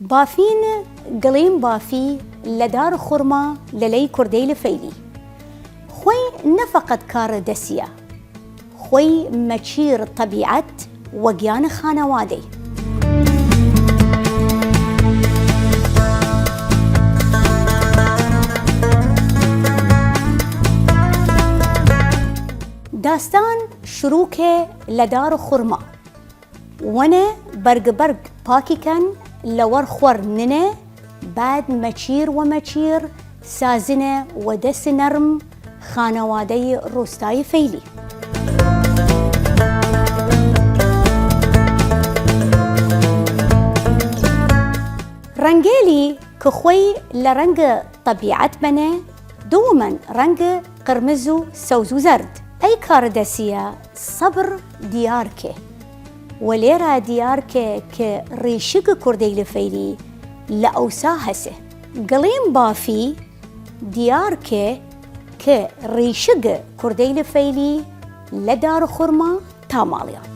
بافین گلیم بافی لدار خورما للی کردیل فیلی خوی نفقط کار دسیه خوی مچیر طبیعت و گیان خانواده داستان شروع که لدار خورما ونه برگ پاکی کن لور خور ننه بعد مچیر و مچیر سازنه و دست نرم خانواده روستای فیلی رنگیلی که خوی لرنگ طبیعت بنه دوما رنگ قرمز و سوز و زرد ای کار دسیه صبر دیار که ولیرا دیار که ریشق کردیل فیلی لأوسا هسه قلیم بافی دیار که ریشق کردیل فیلی لدار خورما تامالیا